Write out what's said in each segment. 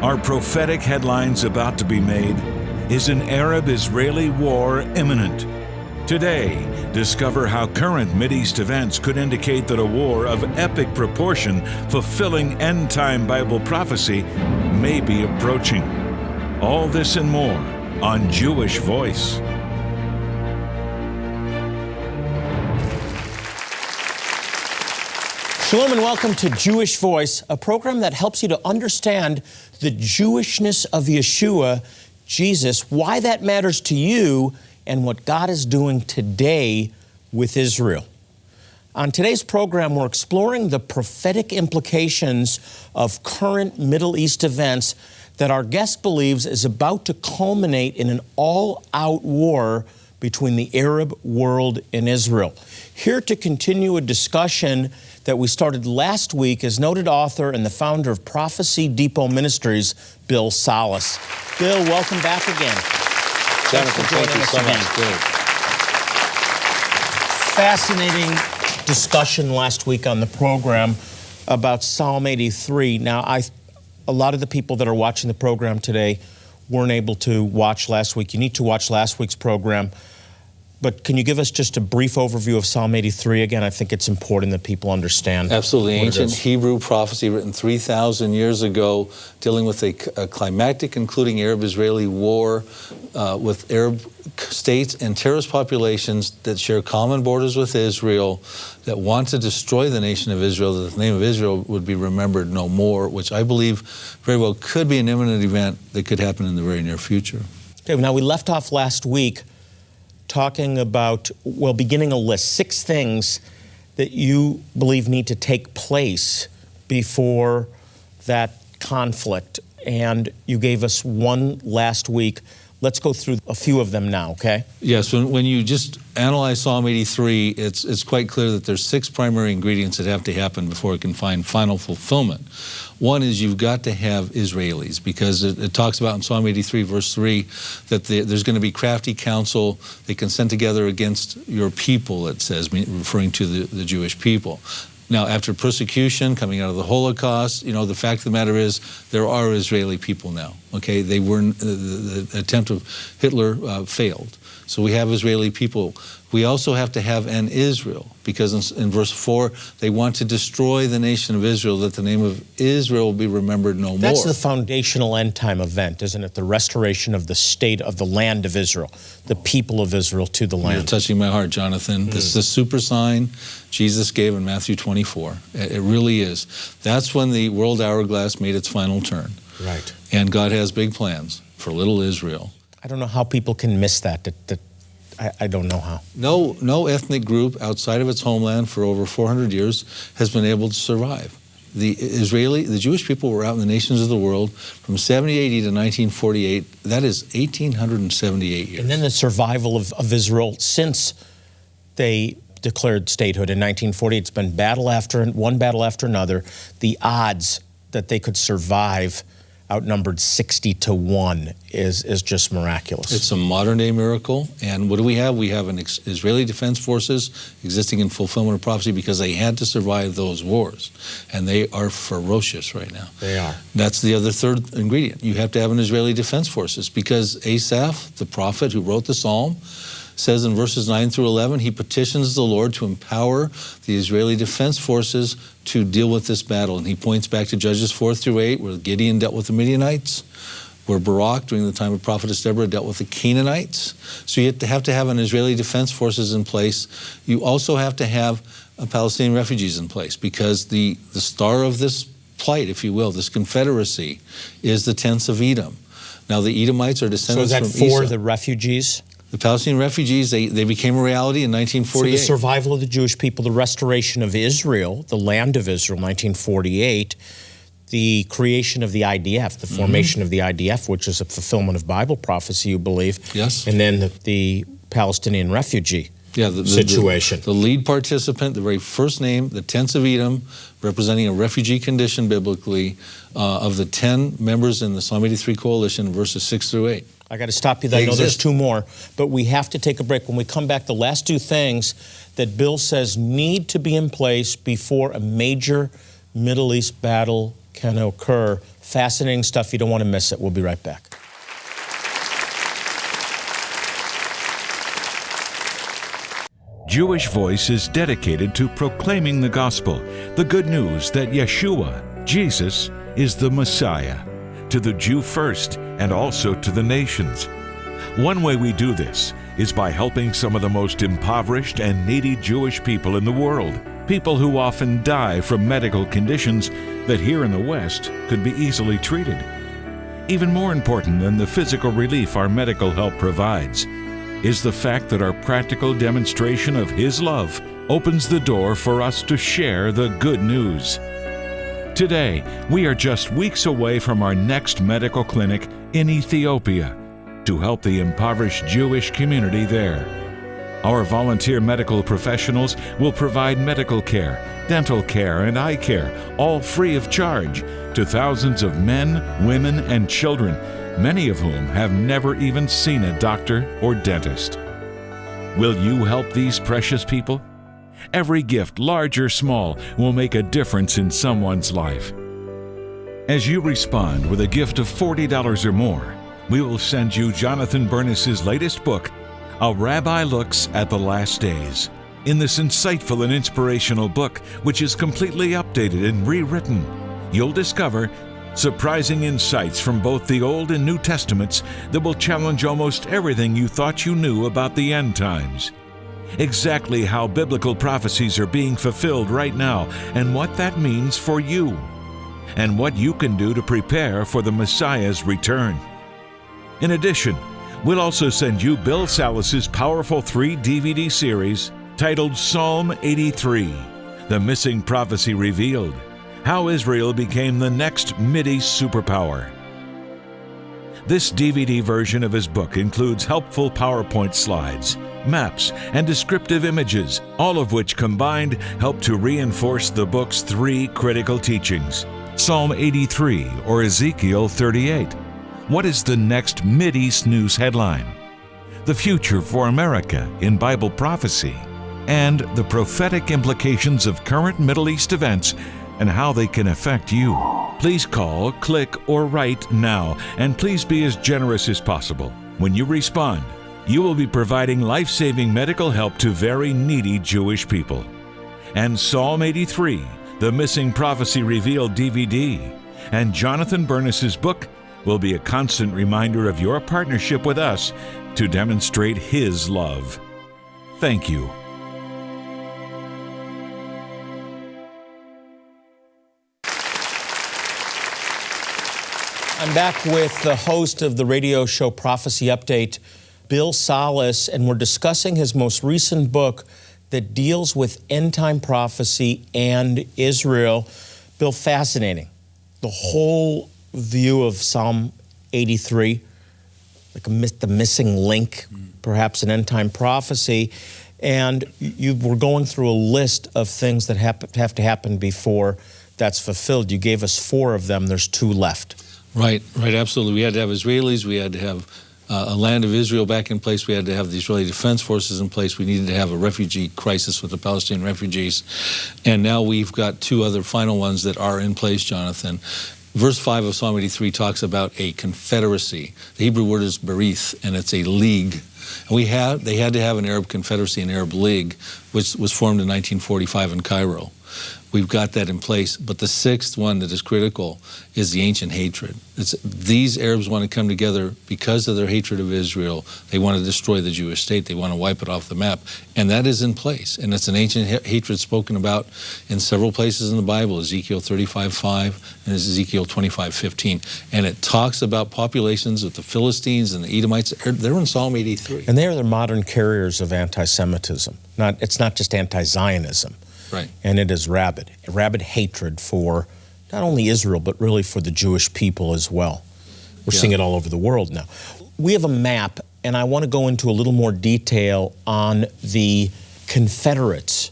Are prophetic headlines about to be made? Is an Arab-Israeli war imminent? Today, discover how current Mideast events could indicate that a war of epic proportion, fulfilling end-time Bible prophecy, may be approaching. All this and more on Jewish Voice. Shalom and welcome to Jewish Voice, a program that helps you to understand the Jewishness of Yeshua, Jesus, why that matters to you, and what God is doing today with Israel. On today's program, we're exploring the prophetic implications of current Middle East events that our guest believes is about to culminate in an all-out war between the Arab world and Israel. Here to continue a discussion that we started last week is noted author and the founder of Prophecy Depot Ministries, Bill Salus. Bill, welcome back again. Jonathan, thank you so much. Good. Fascinating discussion last week on the program about Psalm 83. Now, a lot of the people that are watching the program today weren't able to watch last week. You need to watch last week's program. But can you give us just a brief overview of Psalm 83 again? I think it's important that people understand. Absolutely. Ancient Hebrew prophecy written 3,000 years ago, dealing with a climactic, including Arab-Israeli war with Arab states and terrorist populations that share common borders with Israel, that want to destroy the nation of Israel, that the name of Israel would be remembered no more, which I believe very well could be an imminent event that could happen in the very near future. Okay, now we left off last week talking about, well, beginning a list, 6 things that you believe need to take place before that conflict. And you gave us one last week. Let's go through a few of them now, okay? Yes, when you just analyze Psalm 83, it's quite clear that there's 6 primary ingredients that have to happen before it can find final fulfillment. One is you've got to have Israelis, because it talks about in Psalm 83, verse 3, that there's going to be crafty counsel. They can send together against your people, it says, referring to the Jewish people. Now, after persecution, coming out of the Holocaust, you know, the fact of the matter is there are Israeli people now, okay? They weren't, the attempt of Hitler failed. So we have Israeli people. We also have to have an Israel, because in verse 4, they want to destroy the nation of Israel, that the name of Israel will be remembered no more. That's the foundational end-time event, isn't it? The restoration of the state of the land of Israel, the people of Israel to the land. You're touching my heart, Jonathan. This is the super sign Jesus gave in Matthew 24. It really is. That's when the world hourglass made its final turn. Right. And God has big plans for little Israel. I don't know how people can miss that. I don't know how. No ethnic group outside of its homeland for over 400 years has been able to survive. The Jewish people were out in the nations of the world from 70 AD to 1948. That is 1,878 years. And then the survival of Israel since they declared statehood in 1948. It's been one battle after another. The odds that they could survive outnumbered 60-1 is just miraculous. It's a modern-day miracle. And what do we have? We have an Israeli Defense Forces existing in fulfillment of prophecy because they had to survive those wars. And they are ferocious right now. They are. That's the other third ingredient. You have to have an Israeli Defense Forces, because Asaph, the prophet who wrote the Psalm, says in verses 9 through 11, he petitions the Lord to empower the Israeli Defense Forces to deal with this battle. And he points back to Judges 4 through 8, where Gideon dealt with the Midianites, where Barak, during the time of Prophetess Deborah, dealt with the Canaanites. So you have to have an Israeli Defense Forces in place. You also have to have Palestinian refugees in place, because the star of this plight, if you will, this confederacy, is the tents of Edom. Now, the Edomites are descendants from Esau. So is that for the refugees? The Palestinian refugees, they became a reality in 1948. So the survival of the Jewish people, the restoration of Israel, the land of Israel, 1948, the creation of the IDF, the formation of the IDF, which is a fulfillment of Bible prophecy, you believe. Yes. And then the Palestinian refugee situation. The lead participant, the very first name, the tents of Edom, representing a refugee condition biblically, of the 10 members in the Psalm 83 coalition, verses 6 through 8. I got to stop you there. I know there's 2 more, but we have to take a break. When we come back, the last 2 things that Bill says need to be in place before a major Middle East battle can occur Fascinating stuff. You don't want to miss it. We'll be right back. Jewish Voice is dedicated to proclaiming the gospel, the good news that Yeshua, Jesus, is the Messiah, to the Jew first and also to the nations. One way we do this is by helping some of the most impoverished and needy Jewish people in the world, people who often die from medical conditions that here in the West could be easily treated. Even more important than the physical relief our medical help provides is the fact that our practical demonstration of His love opens the door for us to share the good news. Today, we are just weeks away from our next medical clinic in Ethiopia to help the impoverished Jewish community there. Our volunteer medical professionals will provide medical care, dental care, and eye care, all free of charge, to thousands of men, women, and children, many of whom have never even seen a doctor or dentist. Will you help these precious people? Every gift, large or small, will make a difference in someone's life. As you respond with a gift of $40 or more, we will send you Jonathan Bernis's latest book, A Rabbi Looks at the Last Days. In this insightful and inspirational book, which is completely updated and rewritten, you'll discover surprising insights from both the Old and New Testaments that will challenge almost everything you thought you knew about the end times. Exactly how biblical prophecies are being fulfilled right now and what that means for you, and what you can do to prepare for the Messiah's return. In addition, we'll also send you Bill Salus's powerful 3-DVD series titled Psalm 83, The Missing Prophecy Revealed, How Israel Became the Next Mideast Superpower. This DVD version of his book includes helpful PowerPoint slides, maps, and descriptive images, all of which combined help to reinforce the book's 3 critical teachings. Psalm 83 or Ezekiel 38. What is the next Mideast news headline? The future for America in Bible prophecy, and the prophetic implications of current Middle East events and how they can affect you. Please call, click, or write now, and please be as generous as possible. When you respond, you will be providing life-saving medical help to very needy Jewish people. And Psalm 83, The Missing Prophecy Revealed DVD, and Jonathan Bernis's book will be a constant reminder of your partnership with us to demonstrate His love. Thank you. I'm back with the host of the radio show Prophecy Update, Bill Salus, and we're discussing his most recent book that deals with end-time prophecy and Israel. Bill, fascinating. The whole view of Psalm 83, like the missing link, perhaps an end-time prophecy. And you were going through a list of things that have to happen before that's fulfilled. You gave us 4 of them. There's 2 left. Right, absolutely. We had to have Israelis. We had to have a land of Israel back in place. We had to have the Israeli Defense Forces in place. We needed to have a refugee crisis with the Palestinian refugees. And now we've got 2 other final ones that are in place, Jonathan. Verse 5 of Psalm 83 talks about a confederacy. The Hebrew word is berith, and it's a league. And they had to have an Arab confederacy, an Arab league, which was formed in 1945 in Cairo. We've got that in place. But the 6th one that is critical is the ancient hatred. These Arabs want to come together because of their hatred of Israel. They want to destroy the Jewish state. They want to wipe it off the map. And that is in place. And it's an ancient hatred spoken about in several places in the Bible, Ezekiel 35:5 and Ezekiel 25:15. And it talks about populations with the Philistines and the Edomites. They're in Psalm 83. And they are the modern carriers of anti-Semitism. It's not just anti-Zionism. Right. And it is rabid hatred for not only Israel, but really for the Jewish people as well. We're seeing it all over the world now. We have a map, and I want to go into a little more detail on the Confederates,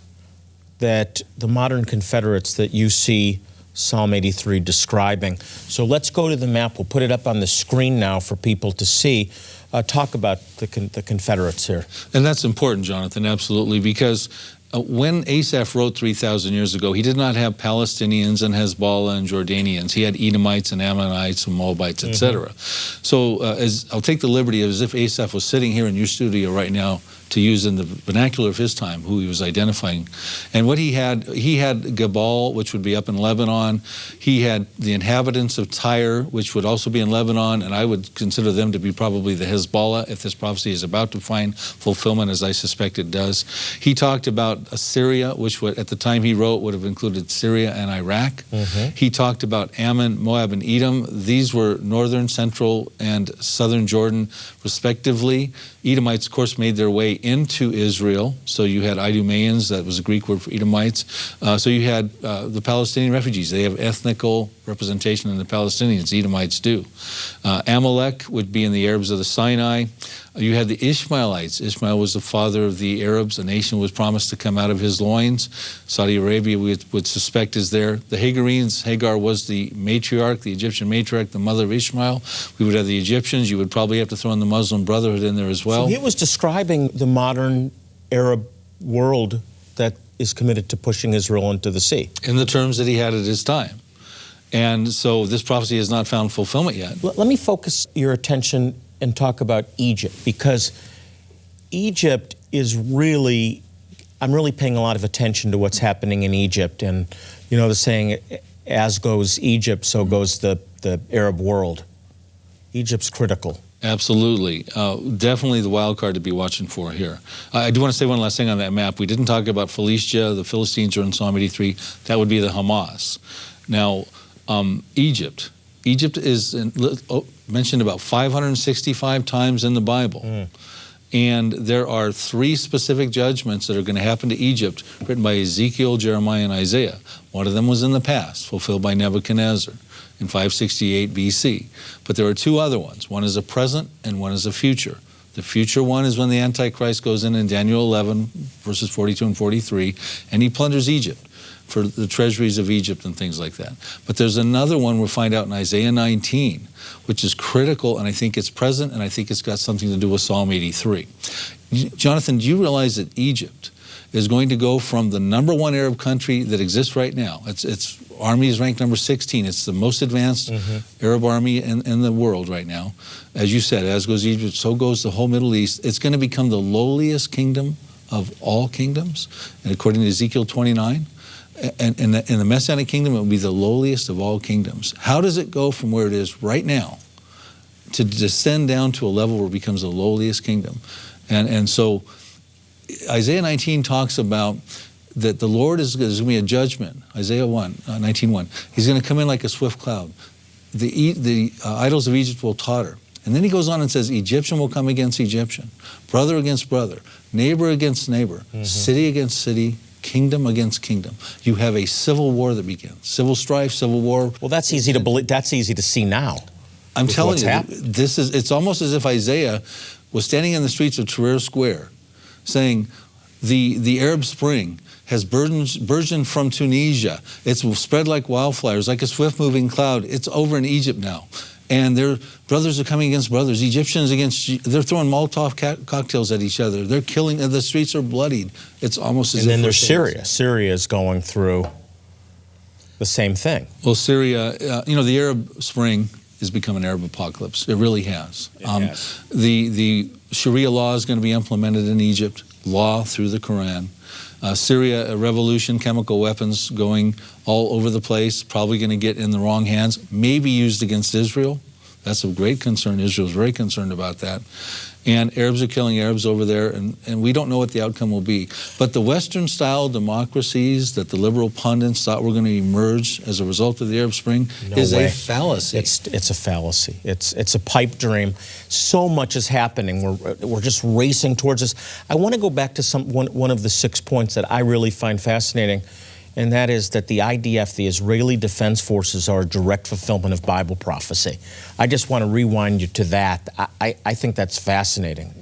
the modern Confederates that you see Psalm 83 describing. So let's go to the map. We'll put it up on the screen now for people to see. Talk about the Confederates here. And that's important, Jonathan, absolutely, because When Asaph wrote 3,000 years ago, he did not have Palestinians and Hezbollah and Jordanians. He had Edomites and Ammonites and Moabites, etc. So I'll take the liberty as if Asaph was sitting here in your studio right now to use in the vernacular of his time, who he was identifying. And what he had Gebal, which would be up in Lebanon. He had the inhabitants of Tyre, which would also be in Lebanon, and I would consider them to be probably the Hezbollah, if this prophecy is about to find fulfillment, as I suspect it does. He talked about Assyria, which would, at the time he wrote, would have included Syria and Iraq. He talked about Ammon, Moab, and Edom. These were northern, central, and southern Jordan, respectively. Edomites, of course, made their way into Israel. So you had Idumeans, that was a Greek word for Edomites. So you had the Palestinian refugees. They have ethnical representation in the Palestinians, Edomites do. Amalek would be in the Arabs of the Sinai. You had the Ishmaelites. Ishmael was the father of the Arabs. A nation was promised to come out of his loins. Saudi Arabia, we would suspect, is there. The Hagarenes, Hagar was the matriarch, the Egyptian matriarch, the mother of Ishmael. We would have the Egyptians. You would probably have to throw in the Muslim Brotherhood in there as well. So he was describing the modern Arab world that is committed to pushing Israel into the sea. In the terms that he had at his time. And so this prophecy has not found fulfillment yet. Let me focus your attention and talk about Egypt, because Egypt is really, I'm really paying a lot of attention to what's happening in Egypt. And you know the saying, as goes Egypt, so goes the Arab world. Egypt's critical. Absolutely. Definitely the wild card to be watching for here. I do want to say one last thing on that map. We didn't talk about Philistia. The Philistines are in Psalm 83. That would be the Hamas. Now, Egypt. Egypt is mentioned about 565 times in the Bible. And there are 3 specific judgments that are going to happen to Egypt, written by Ezekiel, Jeremiah, and Isaiah. One of them was in the past, fulfilled by Nebuchadnezzar in 568 BC. But there are 2 other ones. One is a present and one is a future. The future one is when the Antichrist goes in Daniel 11, verses 42 and 43, and he plunders Egypt for the treasuries of Egypt and things like that. But there's another one we'll find out in Isaiah 19, which is critical, and I think it's present, and I think it's got something to do with Psalm 83. Jonathan, do you realize that Egypt is going to go from the #1 Arab country that exists right now? Its army is ranked number 16. It's the most advanced Arab army in the world right now. As you said, as goes Egypt, so goes the whole Middle East. It's going to become the lowliest kingdom of all kingdoms, and according to Ezekiel 29, and in the Messianic kingdom, it will be the lowliest of all kingdoms. How does it go from where it is right now to descend down to a level where it becomes the lowliest kingdom? And so Isaiah 19 talks about that the Lord is going to be a judgment. Isaiah 19:1. He's going to come in like a swift cloud. The idols of Egypt will totter. And then he goes on and says, Egyptian will come against Egyptian, brother against brother, neighbor against neighbor, city against city, kingdom against kingdom. You have a civil war that begins. Civil strife, civil war. Well, that's easy to believe. That's easy to see now. I'm telling you, it's almost as if Isaiah was standing in the streets of Tahrir Square saying, the Arab Spring has burgeoned from Tunisia. It's spread like wildfires, like a swift-moving cloud. It's over in Egypt now. And their brothers are coming against brothers. Egyptians they're throwing Molotov cocktails at each other. They're killing, and the streets are bloodied. It's almost as if... And then there's Syria. Syria is going through the same thing. Well, Syria, the Arab Spring has become an Arab apocalypse. It really has. The Sharia law is going to be implemented in Egypt, law through the Quran. Syria, a revolution, chemical weapons going all over the place, probably going to get in the wrong hands, maybe used against Israel. That's of great concern. Israel's very concerned about that. And Arabs are killing Arabs over there, and we don't know what the outcome will be. But the Western-style democracies that the liberal pundits thought were going to emerge as a result of the Arab Spring is a fallacy. It's a fallacy. It's a pipe dream. So much is happening. We're just racing towards this. I want to go back to one of the 6 points that I really find fascinating, and that is that the IDF, the Israeli Defense Forces, are a direct fulfillment of Bible prophecy. I just want to rewind you to that. I think that's fascinating.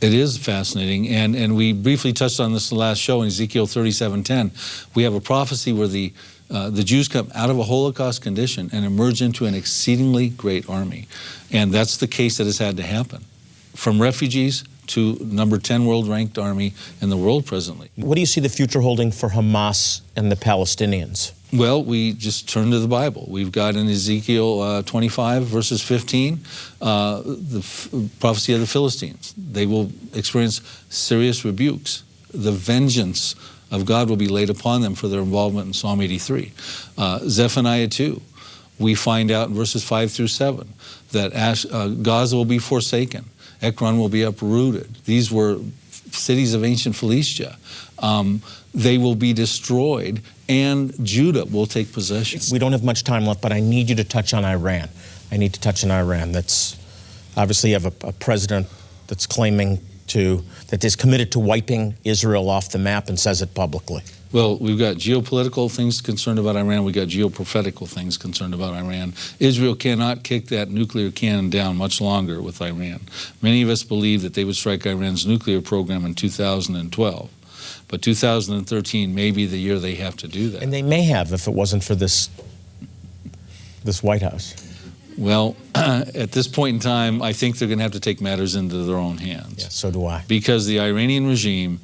It is fascinating, and we briefly touched on this in the last show in Ezekiel 37:10. We have a prophecy where the Jews come out of a Holocaust condition and emerge into an exceedingly great army. And that's the case that has had to happen. From refugees to number 10 world-ranked army in the world presently. What do you see the future holding for Hamas and the Palestinians? Well, we just turn to the Bible. We've got in Ezekiel 25, verses 15, prophecy of the Philistines. They will experience serious rebukes. The vengeance of God will be laid upon them for their involvement in Psalm 83. Zephaniah 2, we find out in verses 5 through 7 that Gaza will be forsaken. Ekron will be uprooted. These were cities of ancient Philistia. They will be destroyed, and Judah will take possession. We don't have much time left, but I need you to touch on Iran. I need to touch on Iran. That's obviously you have a president that's claiming that is committed to wiping Israel off the map and says it publicly. Well, we've got geopolitical things concerned about Iran. We've got geoprophetical things concerned about Iran. Israel cannot kick that nuclear can down much longer with Iran. Many of us believe that they would strike Iran's nuclear program in 2012. But 2013 may be the year they have to do that. And they may have if it wasn't for this White House. Well, at this point in time, I think they're going to have to take matters into their own hands. Yeah, so do I. Because the Iranian regime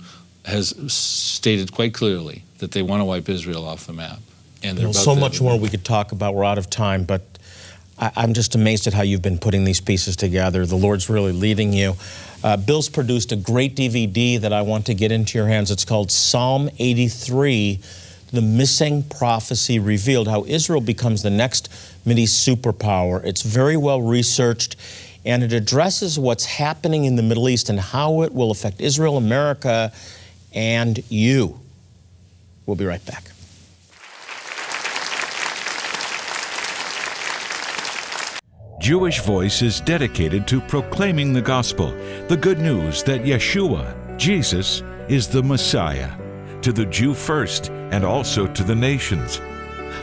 has stated quite clearly that they want to wipe Israel off the map. And there's so much more we could talk about. We're out of time, but I'm just amazed at how you've been putting these pieces together. The Lord's really leading you. Bill's produced a great DVD that I want to get into your hands. It's called Psalm 83, The Missing Prophecy Revealed, how Israel becomes the next Mideast superpower. It's very well researched, and it addresses what's happening in the Middle East and how it will affect Israel, America, and you. We'll be right back. Jewish Voice is dedicated to proclaiming the gospel, the good news that Yeshua, Jesus, is the Messiah, to the Jew first and also to the nations.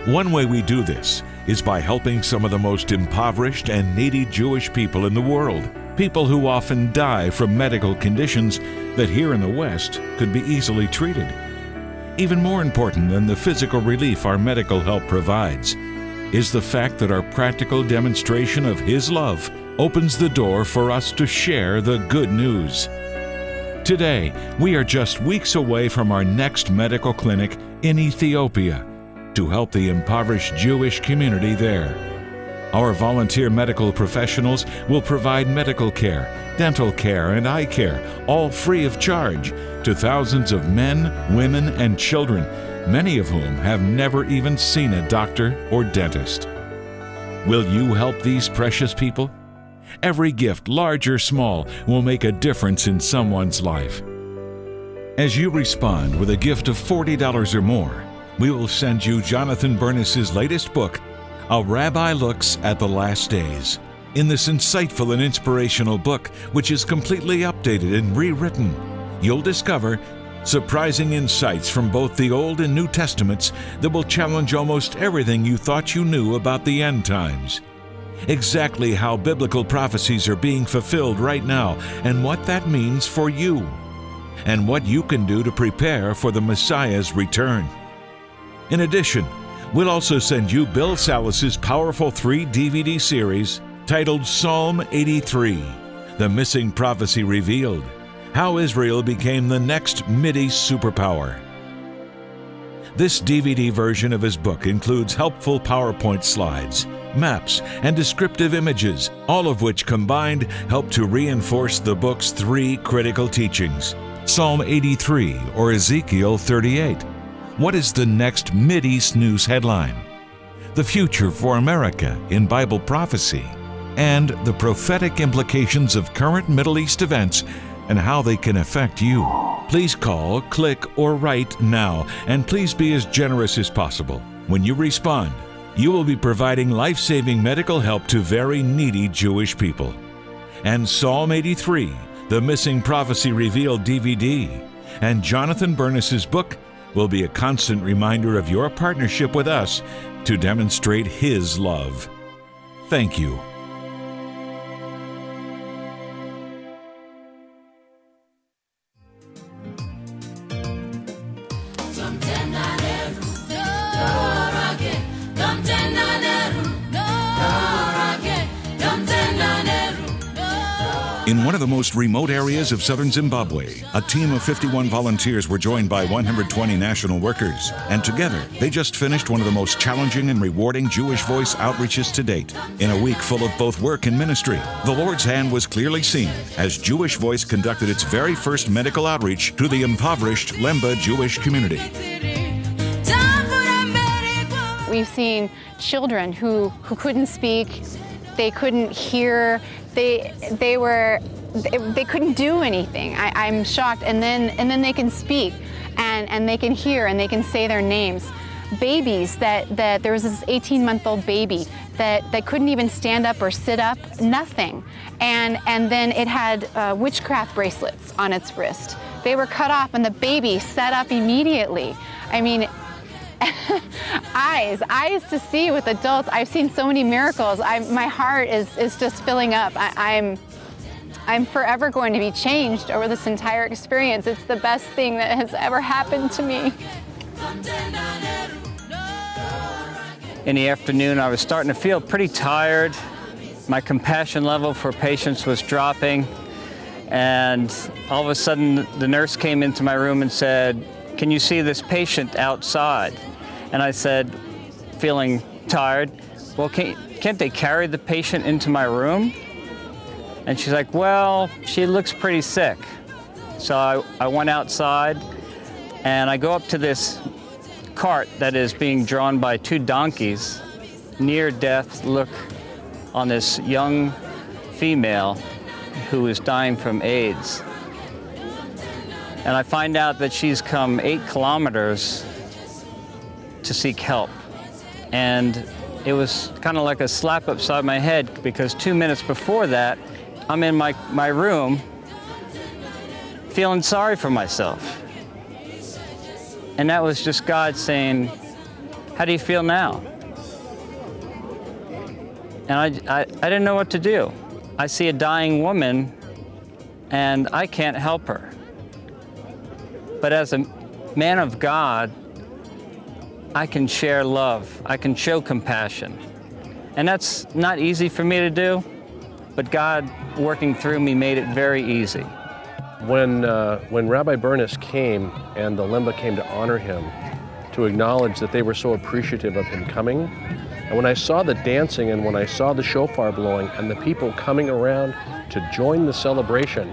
One way we do this is by helping some of the most impoverished and needy Jewish people in the world, people who often die from medical conditions that here in the West could be easily treated. Even more important than the physical relief our medical help provides is the fact that our practical demonstration of His love opens the door for us to share the good news. Today, we are just weeks away from our next medical clinic in Ethiopia to help the impoverished Jewish community there. Our volunteer medical professionals will provide medical care, dental care, and eye care, all free of charge, to thousands of men, women, and children, many of whom have never even seen a doctor or dentist. Will you help these precious people? Every gift, large or small, will make a difference in someone's life. As you respond with a gift of $40 or more, we will send you Jonathan Bernis's latest book, A Rabbi Looks at the Last Days. In this insightful and inspirational book, which is completely updated and rewritten, you'll discover surprising insights from both the Old and New Testaments that will challenge almost everything you thought you knew about the end times. Exactly how biblical prophecies are being fulfilled right now and what that means for you, and what you can do to prepare for the Messiah's return. In addition, we'll also send you Bill Salus's powerful 3-DVD series titled Psalm 83, The Missing Prophecy Revealed, How Israel Became the Next Mideast Superpower. This DVD version of his book includes helpful PowerPoint slides, maps, and descriptive images, all of which combined help to reinforce the book's 3 critical teachings. Psalm 83 or Ezekiel 38. What is the next Mideast news headline? The future for America in Bible prophecy, and the prophetic implications of current Middle East events and how they can affect you. Please call, click, or write now, and please be as generous as possible. When you respond, you will be providing life-saving medical help to very needy Jewish people. And Psalm 83, The Missing Prophecy Revealed DVD, and Jonathan Bernis's book will be a constant reminder of your partnership with us to demonstrate His love. Thank you. In In one of the most remote areas of southern Zimbabwe, a team of 51 volunteers were joined by 120 national workers. And together, they just finished one of the most challenging and rewarding Jewish Voice outreaches to date. In a week full of both work and ministry, the Lord's hand was clearly seen as Jewish Voice conducted its very first medical outreach to the impoverished Lemba Jewish community. We've seen children who couldn't speak, they couldn't hear, they couldn't do anything. I'm shocked. And then they can speak and they can hear and they can say their names. Babies that there was this 18-month-old baby that couldn't even stand up or sit up, nothing. And then it had witchcraft bracelets on its wrist. They were cut off and the baby sat up immediately. I mean, eyes to see with adults. I've seen so many miracles. My heart is just filling up. I'm forever going to be changed over this entire experience. It's the best thing that has ever happened to me. In the afternoon, I was starting to feel pretty tired. My compassion level for patients was dropping. And all of a sudden, the nurse came into my room and said, "Can you see this patient outside?" And I said, feeling tired, "Well, can't they carry the patient into my room?" And she's like, "Well, she looks pretty sick." So I went outside and I go up to this cart that is being drawn by two donkeys. Near death look on this young female who is dying from AIDS. And I find out that she's come 8 kilometers to seek help. And it was kind of like a slap upside my head, because 2 minutes before that, I'm in my room feeling sorry for myself. And that was just God saying, "How do you feel now?" And I didn't know what to do. I see a dying woman and I can't help her. But as a man of God, I can share love. I can show compassion. And that's not easy for me to do, but God working through me made it very easy. When Rabbi Bernis came and the Lemba came to honor him, to acknowledge that they were so appreciative of him coming, and when I saw the dancing and when I saw the shofar blowing and the people coming around to join the celebration,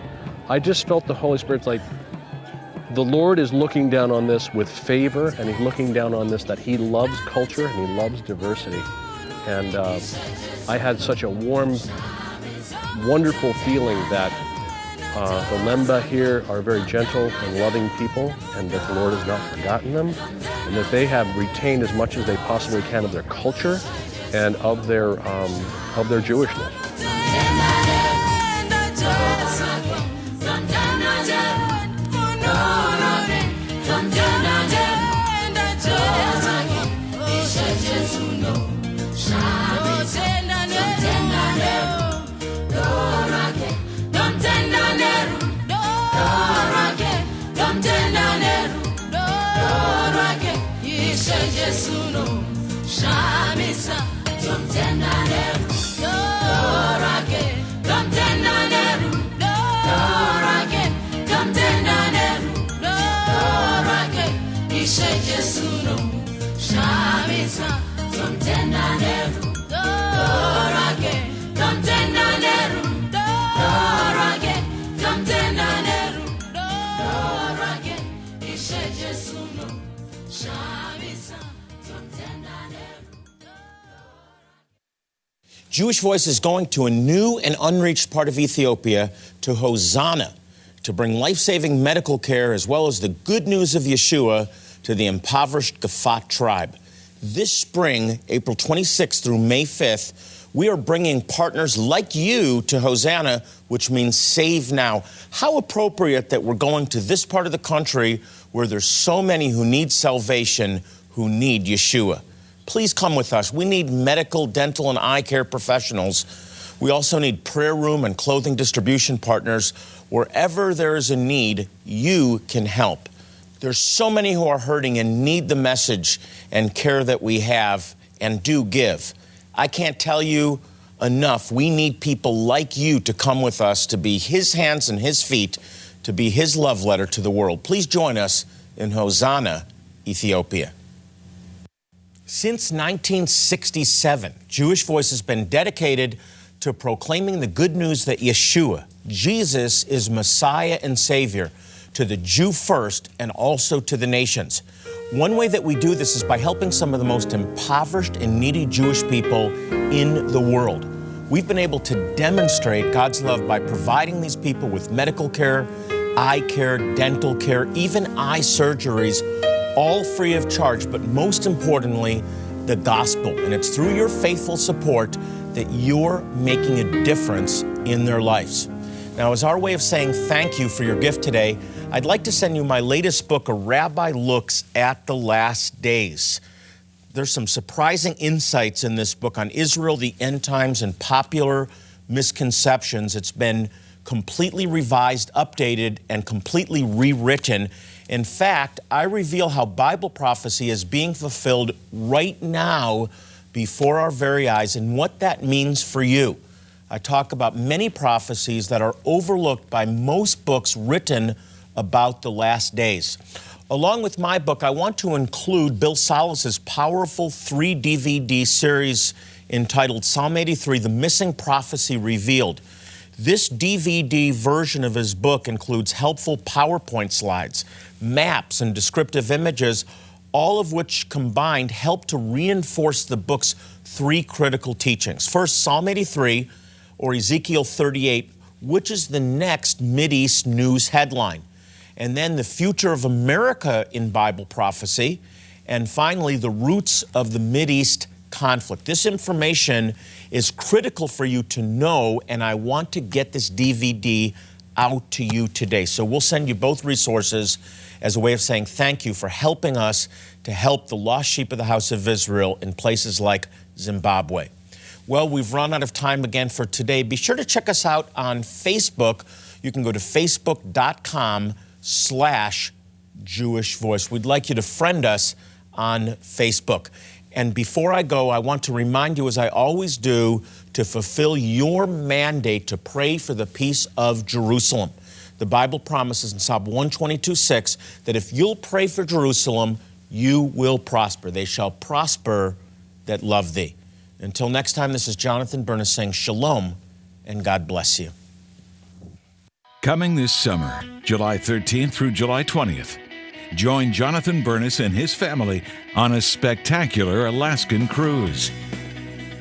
I just felt the Holy Spirit's like, the Lord is looking down on this with favor, and he's looking down on this that he loves culture and he loves diversity. And I had such a warm, wonderful feeling that the Lemba here are very gentle and loving people, and that the Lord has not forgotten them, and that they have retained as much as they possibly can of their culture and of their Jewishness. Jewish Voice is going to a new and unreached part of Ethiopia, to Hosanna, to bring life-saving medical care as well as the good news of Yeshua to the impoverished Gafat tribe. This spring, April 26th through May 5th, we are bringing partners like you to Hosanna, which means save now. How appropriate that we're going to this part of the country where there's so many who need salvation, who need Yeshua. Please come with us. We need medical, dental, and eye care professionals. We also need prayer room and clothing distribution partners. Wherever there is a need, you can help. There's so many who are hurting and need the message and care that we have and do give. I can't tell you enough. We need people like you to come with us to be His hands and His feet, to be His love letter to the world. Please join us in Hosanna, Ethiopia. Since 1967, Jewish Voice has been dedicated to proclaiming the good news that Yeshua, Jesus, is Messiah and Savior to the Jew first and also to the nations. One way that we do this is by helping some of the most impoverished and needy Jewish people in the world. We've been able to demonstrate God's love by providing these people with medical care, eye care, dental care, even eye surgeries, all free of charge, but most importantly, the gospel. And it's through your faithful support that you're making a difference in their lives. Now, as our way of saying thank you for your gift today, I'd like to send you my latest book, A Rabbi Looks at the Last Days. There's some surprising insights in this book on Israel, the end times, and popular misconceptions. It's been completely revised, updated, and completely rewritten. In fact, I reveal how Bible prophecy is being fulfilled right now before our very eyes and what that means for you. I talk about many prophecies that are overlooked by most books written about the last days. Along with my book, I want to include Bill Salus's powerful 3-DVD series entitled Psalm 83, The Missing Prophecy Revealed. This DVD version of his book includes helpful PowerPoint slides, maps, and descriptive images, all of which combined help to reinforce the book's 3 critical teachings. First, Psalm 83, or Ezekiel 38, which is the next Mideast news headline. And then the future of America in Bible prophecy. And finally, the roots of the Mideast conflict. This information is critical for you to know, and I want to get this DVD out to you today. So we'll send you both resources as a way of saying thank you for helping us to help the lost sheep of the house of Israel in places like Zimbabwe. Well, we've run out of time again for today. Be sure to check us out on Facebook. You can go to facebook.com/Jewish Voice. We'd like you to friend us on Facebook. And before I go, I want to remind you, as I always do, to fulfill your mandate to pray for the peace of Jerusalem. The Bible promises in Psalm 122:6 that if you'll pray for Jerusalem, you will prosper. They shall prosper that love thee. Until next time, this is Jonathan Bernis saying shalom and God bless you. Coming this summer, July 13th through July 20th, join Jonathan Bernis and his family on a spectacular Alaskan cruise.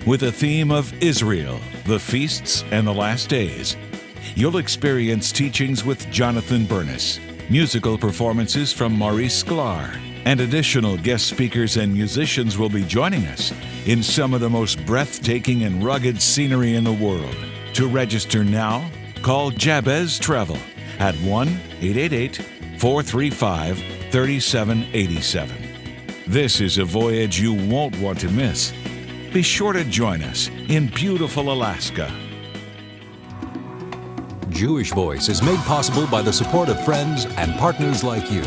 With a theme of Israel, the feasts, and the last days, you'll experience teachings with Jonathan Bernis, musical performances from Maurice Sklar, and additional guest speakers and musicians will be joining us in some of the most breathtaking and rugged scenery in the world. To register now, call Jabez Travel at 1-888-435-3787. This is a voyage you won't want to miss. Be sure to join us in beautiful Alaska. Jewish Voice is made possible by the support of friends and partners like you.